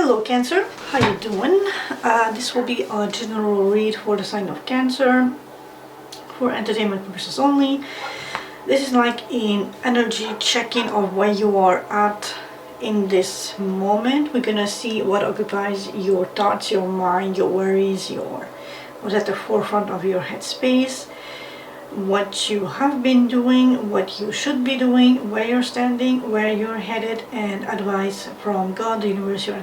Hello Cancer, how you doing? This will be a general read for the sign of Cancer, for entertainment purposes only. This is like an energy check-in of where you are at in this moment. We're gonna see what occupies your thoughts, your mind, your worries, what's at the forefront of your headspace, what you have been doing, what you should be doing, where you're standing, where you're headed, and advice from God, the universe, your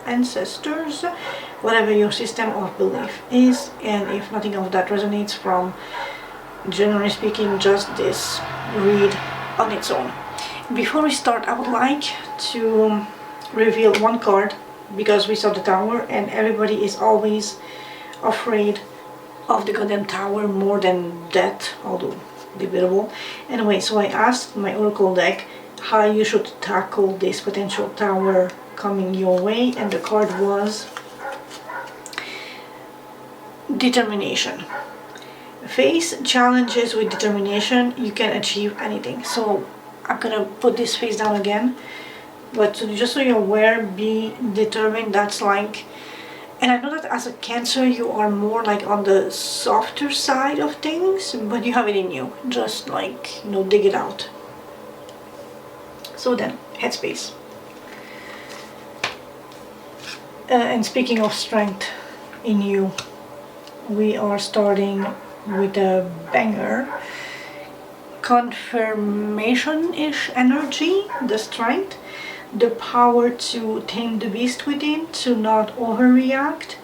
ancestors, whatever your system of belief is. And if nothing of that resonates from, generally speaking, just this read on its own. Before we start, I would like to reveal one card, because we saw the Tower and everybody is always afraid of the goddamn Tower more than death, although debatable. Anyway, so I asked my oracle deck how you should tackle this potential Tower coming your way, and the card was determination. Face challenges with determination, you can achieve anything. So I'm gonna put this face down again, but just so you're aware, be determined. That's like, and I know that as a Cancer you are more like on the softer side of things, but you have it in you. Just like, dig it out. So then, headspace. And speaking of strength in you, we are starting with a banger. Confirmation-ish energy, the strength. The power to tame the beast within, to not overreact,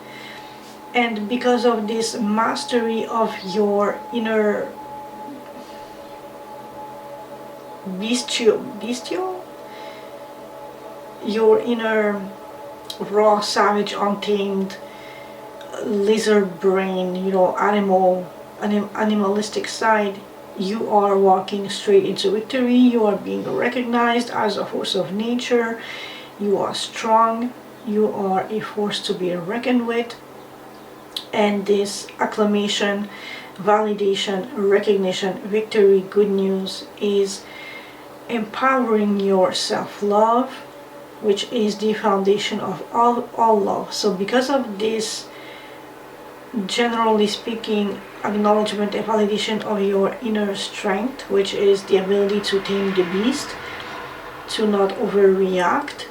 and because of this mastery of your inner bestial, your inner raw, savage, untamed lizard brain, animalistic side, you are walking straight into victory. You are being recognized as a force of nature. You are strong. You are a force to be reckoned with. And this acclamation, validation, recognition, victory, good news is empowering your self-love, which is the foundation of all love. So because of this, generally speaking, acknowledgement and validation of your inner strength, which is the ability to tame the beast, to not overreact,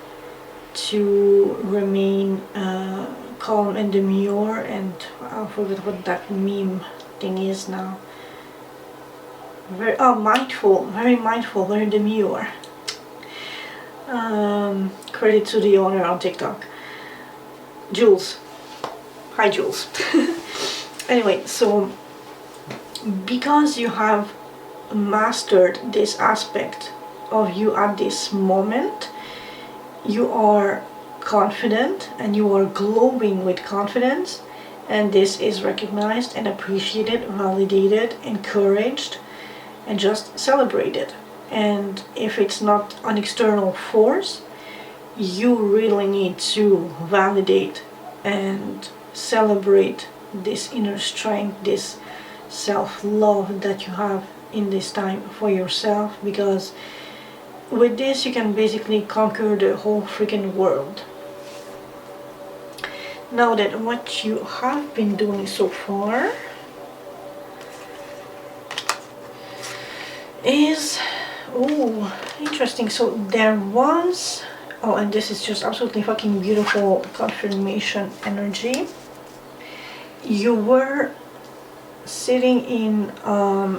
to remain calm and demure, and I forget what that meme thing is now. Very mindful, very demure. Credit to the owner on TikTok, Jules. Hi Jules. Anyway, so because you have mastered this aspect of you at this moment, you are confident and you are glowing with confidence, and this is recognized and appreciated, validated, encouraged, and just celebrated. And if it's not an external force, you really need to validate and celebrate this inner strength, this self-love that you have in this time for yourself, because with this you can basically conquer the whole freaking world. Now then, what you have been doing so far is, interesting. So there was, and this is just absolutely fucking beautiful confirmation energy. You were sitting in a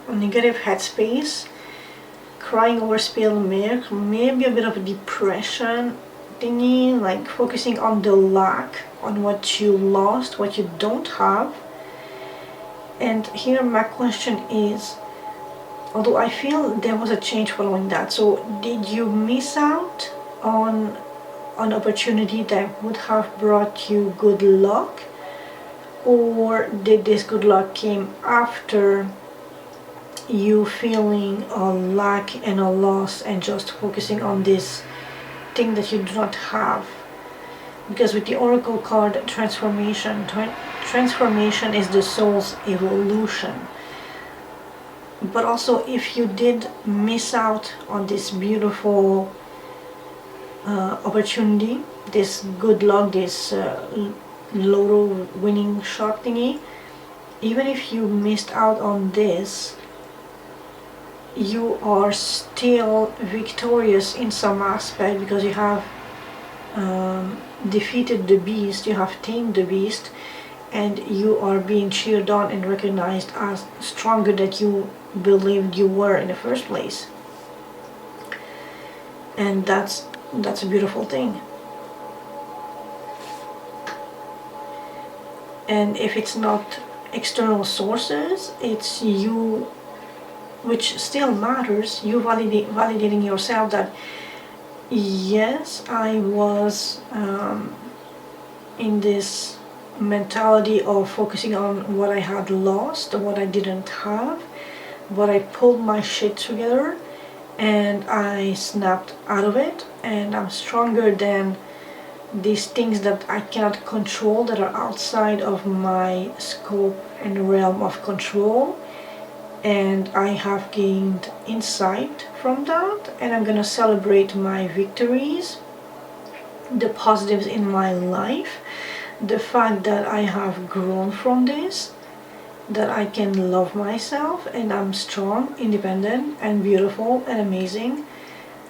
negative headspace, crying over spilled milk, maybe a bit of a depression thingy, like focusing on the lack, on what you lost, what you don't have. And here my question is, although I feel there was a change following that, so did you miss out on an opportunity that would have brought you good luck? Or did this good luck came after you feeling a lack and a loss and just focusing on this thing that you do not have? Because with the oracle card, transformation is the soul's evolution. But also, if you did miss out on this beautiful opportunity, this good luck, this lotto winning shot thingy. Even if you missed out on this, you are still victorious in some aspect, because you have defeated the beast, you have tamed the beast, and you are being cheered on and recognized as stronger than you believed you were in the first place. And that's a beautiful thing. And if it's not external sources, it's you, which still matters, you validating yourself that yes, I was in this mentality of focusing on what I had lost, what I didn't have, but I pulled my shit together and I snapped out of it, and I'm stronger than these things that I cannot control, that are outside of my scope and realm of control. And I have gained insight from that, and I'm gonna celebrate my victories, the positives in my life, the fact that I have grown from this, that I can love myself, and I'm strong, independent, and beautiful, and amazing,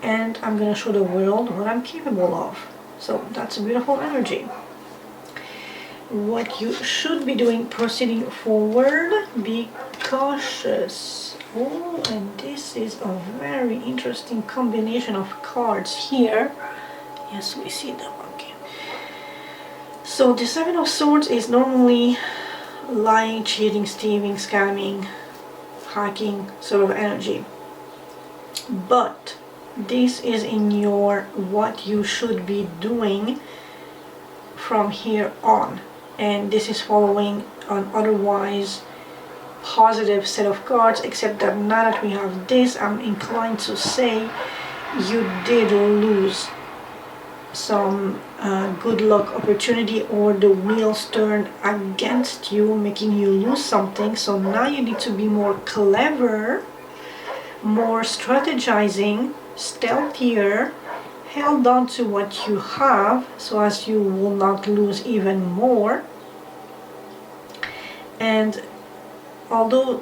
and I'm gonna show the world what I'm capable of. So that's a beautiful energy. What you should be doing proceeding forward, be cautious. Oh, and this is a very interesting combination of cards here. Yes, we see them. Okay. So the Seven of Swords is normally lying, cheating, stealing, scamming, hacking sort of energy. But this is in your what you should be doing from here on. And this is following an otherwise positive set of cards, except that now that we have this, I'm inclined to say you did lose some good luck opportunity, or the wheels turned against you, making you lose something. So now you need to be more clever, more strategizing, stealthier, held on to what you have so as you will not lose even more. And although,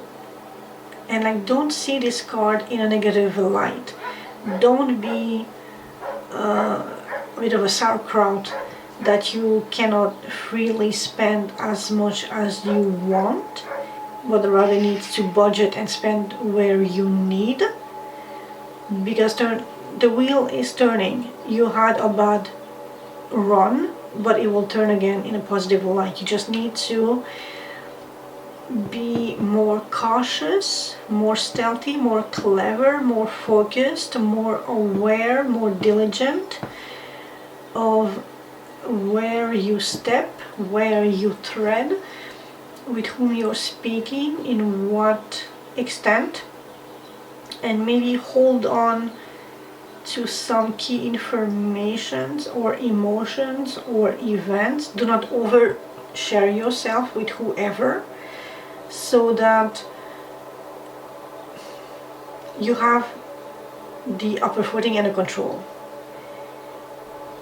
and I don't see this card in a negative light, don't be a bit of a sauerkraut that you cannot freely spend as much as you want, but rather needs to budget and spend where you need, because the wheel is turning. You had a bad run, but it will turn again in a positive light. You just need to be more cautious, more stealthy, more clever, more focused, more aware, more diligent of where you step, where you tread, with whom you're speaking, in what extent, and maybe hold on to some key informations or emotions or events. Do not overshare yourself with whoever, so that you have the upper footing and the control.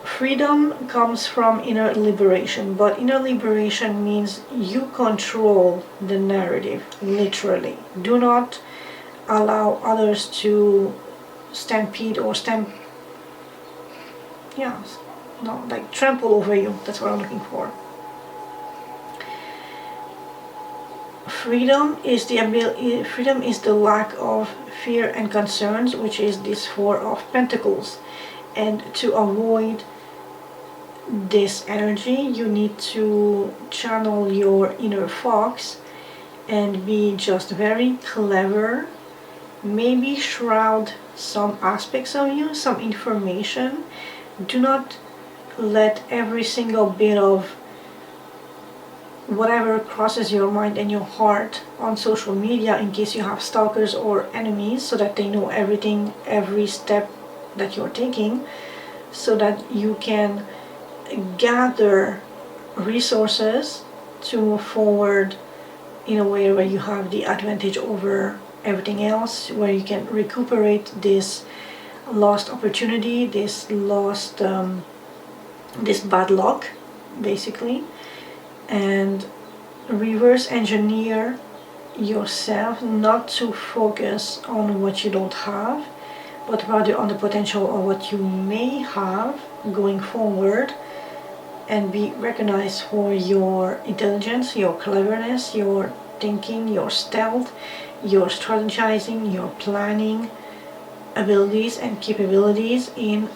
Freedom comes from inner liberation, but inner liberation means you control the narrative, literally. Do not allow others to stampede or trample over you. That's what I'm looking for. Freedom is the lack of fear and concerns, which is this Four of Pentacles. And to avoid this energy, you need to channel your inner fox and be just very clever. Maybe shroud some aspects of you, some information. Do not let every single bit of whatever crosses your mind and your heart on social media, in case you have stalkers or enemies, so that they know everything, every step that you're taking, so that you can gather resources to move forward in a way where you have the advantage over everything else, where you can recuperate this lost opportunity, this lost this bad luck basically, and reverse engineer yourself not to focus on what you don't have, but rather on the potential of what you may have going forward, and be recognized for your intelligence, your cleverness, your thinking, your stealth, your strategizing, your planning abilities and capabilities in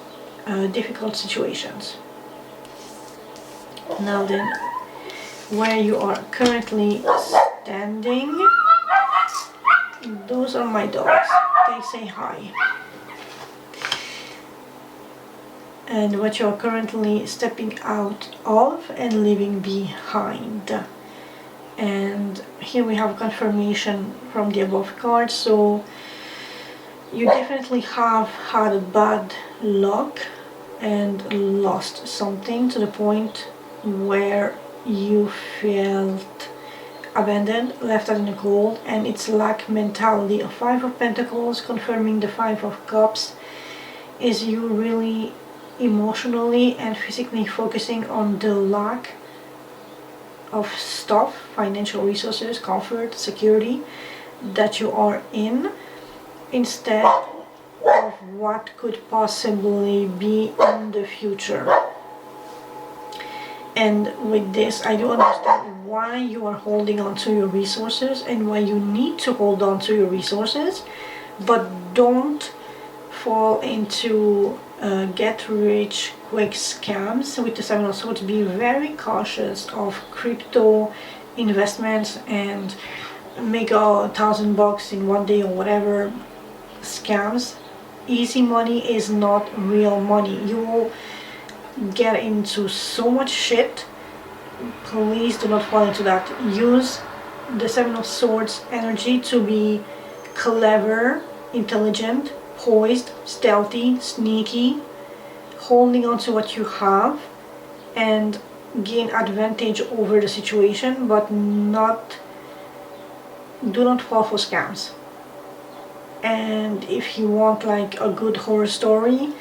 difficult situations. Now then, where you are currently standing, those are my dogs. They say hi. And what you're currently stepping out of and leaving behind. And here we have confirmation from the above cards. So you definitely have had bad luck and lost something to the point where you felt abandoned, left out in the cold, and it's lack mentality. A Five of Pentacles confirming the Five of Cups is you really emotionally and physically focusing on the lack of stuff, financial resources, comfort, security that you are in, instead of what could possibly be in the future. And with this, I do understand why you are holding on to your resources and why you need to hold on to your resources, but don't fall into get rich quick scams with the Seven of Swords. Be very cautious of crypto investments and make $1,000 in one day or whatever scams. Easy money is not real money. You will get into so much shit. Please do not fall into that. Use the Seven of Swords energy to be clever, intelligent, poised, stealthy, sneaky, holding on to what you have and gain advantage over the situation, but do not fall for scams. And if you want like a good horror story,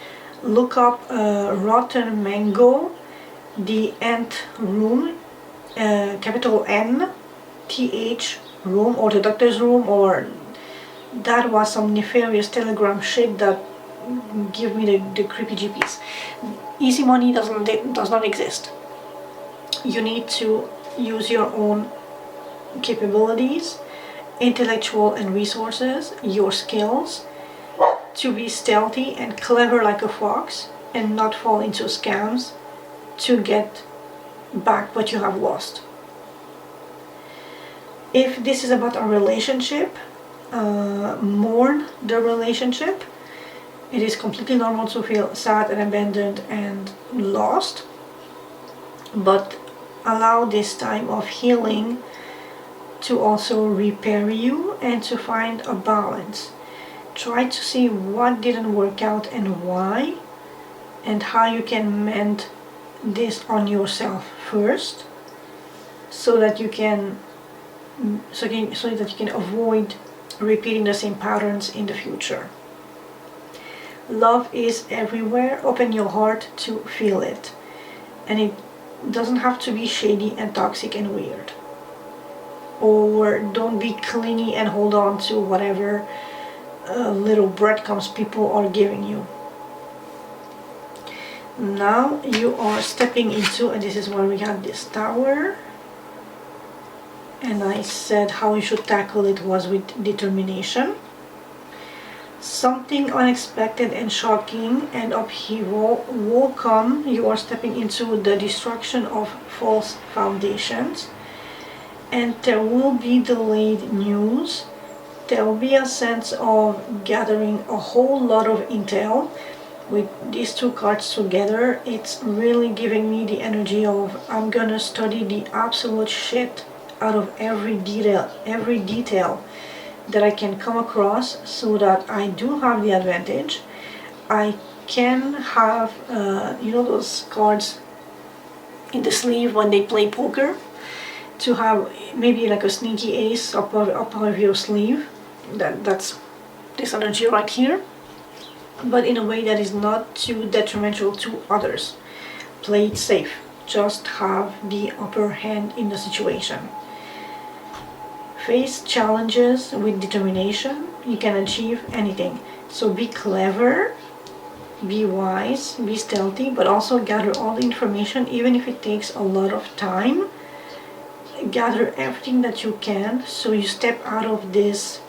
look up Rotten Mango, the Nth Room, capital NTH room, or the doctor's room, or that was some nefarious telegram shit that give me the creepy GPs. Easy money does not exist. You need to use your own capabilities, intellectual and resources, your skills, to be stealthy and clever like a fox and not fall into scams to get back what you have lost. If this is about a relationship, mourn the relationship. It is completely normal to feel sad and abandoned and lost, but allow this time of healing to also repair you and to find a balance. Try to see what didn't work out and why, and how you can mend this on yourself first, so that you can avoid repeating the same patterns in the future. Love is everywhere. Open your heart to feel it, and it doesn't have to be shady and toxic and weird. Or don't be clingy and hold on to whatever little breadcrumbs people are giving you. Now you are stepping into, and this is where we have this Tower, and I said how you should tackle it was with determination. Something unexpected and shocking and upheaval will come. You are stepping into the destruction of false foundations, and there will be delayed news. There will be a sense of gathering a whole lot of intel. With these two cards together, it's really giving me the energy of I'm gonna study the absolute shit out of every detail that I can come across, so that I do have the advantage. I can have those cards in the sleeve when they play poker, to have maybe like a sneaky ace up of your sleeve. That's this energy right here. but in a way that is not too detrimental to others. Play it safe. Just have the upper hand in the situation. Face challenges with determination. You can achieve anything. So be clever, be wise, be stealthy, but also gather all the information, even if it takes a lot of time. Gather everything that you can, so you step out of this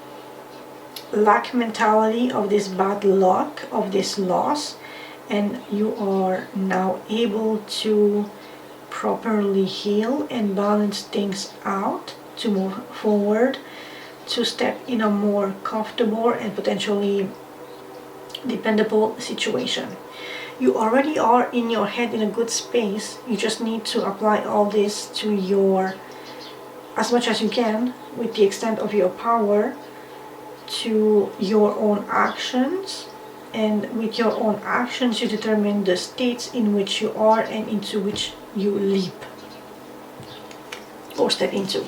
lack mentality, of this bad luck, of this loss, and you are now able to properly heal and balance things out, to move forward, to step in a more comfortable and potentially dependable situation. You already are in your head in a good space. You just need to apply all this to your, as much as you can, with the extent of your power, to your own actions. And with your own actions you determine the states in which you are and into which you leap or step into.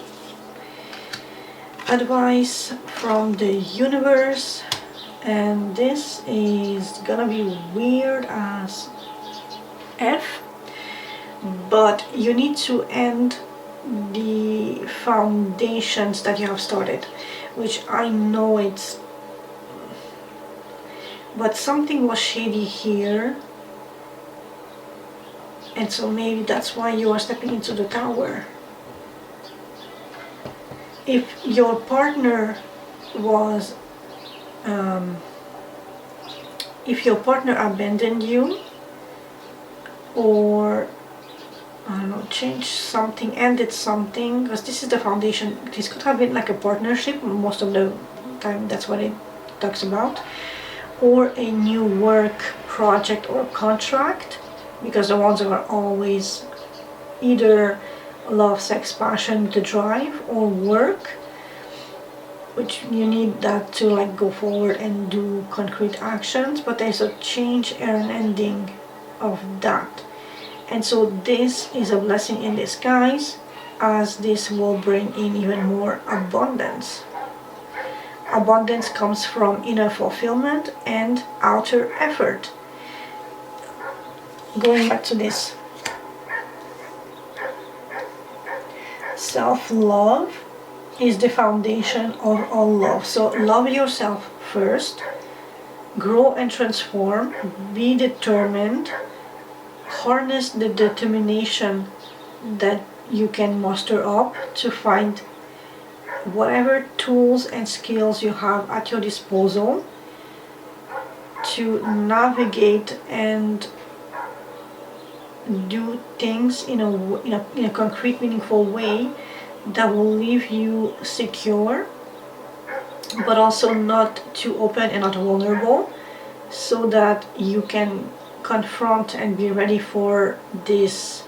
Advice from the universe, and this is gonna be weird as F, but you need to end the foundations that you have started, which I know it's, but something was shady here, and so maybe that's why you are stepping into the tower. If your partner was if your partner abandoned you, or I don't know, changed something, ended something, because this is the foundation. This could have been like a partnership, most of the time that's what it talks about, or a new work project or contract, because the ones are always either love, sex, passion, the drive, or work, which you need that to like go forward and do concrete actions, but there's a change and an ending of that. And so this is a blessing in disguise, as this will bring in even more abundance. Abundance comes from inner fulfillment and outer effort. Going back to this, self-love is the foundation of all love. So love yourself first, grow and transform, be determined, harness the determination that you can muster up to find whatever tools and skills you have at your disposal to navigate and do things in a concrete, meaningful way that will leave you secure, but also not too open and not vulnerable, so that you can confront and be ready for this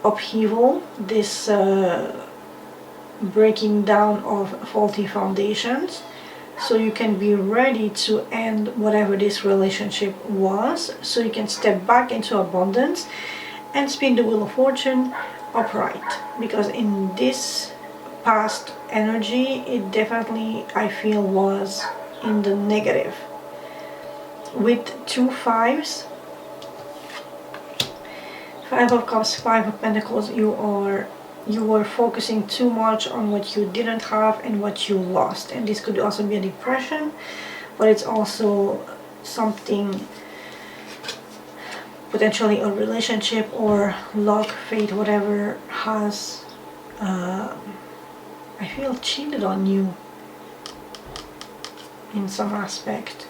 upheaval, this breaking down of faulty foundations, so you can be ready to end whatever this relationship was, so you can step back into abundance and spin the wheel of fortune upright. Because in this past energy, it definitely, I feel, was in the negative. With 2 5s, 5 of Cups, 5 of Pentacles, you were focusing too much on what you didn't have and what you lost. And this could also be a depression, but it's also something, potentially a relationship or luck, fate, whatever, has I feel cheated on you in some aspect,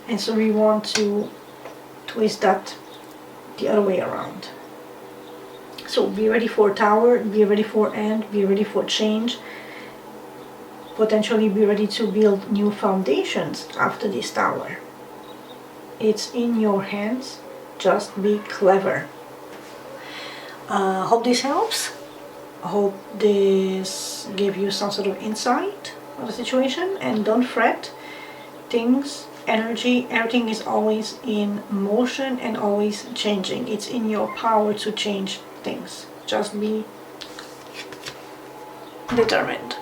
and so we want to twist that the other way around. So be ready for tower, be ready for end, be ready for change, potentially be ready to build new foundations after this tower. It's in your hands, just be clever. Hope this helps. Hope this gave you some sort of insight of the situation, and don't fret. Things, energy, everything is always in motion and always changing. It's in your power to change things. Just be determined.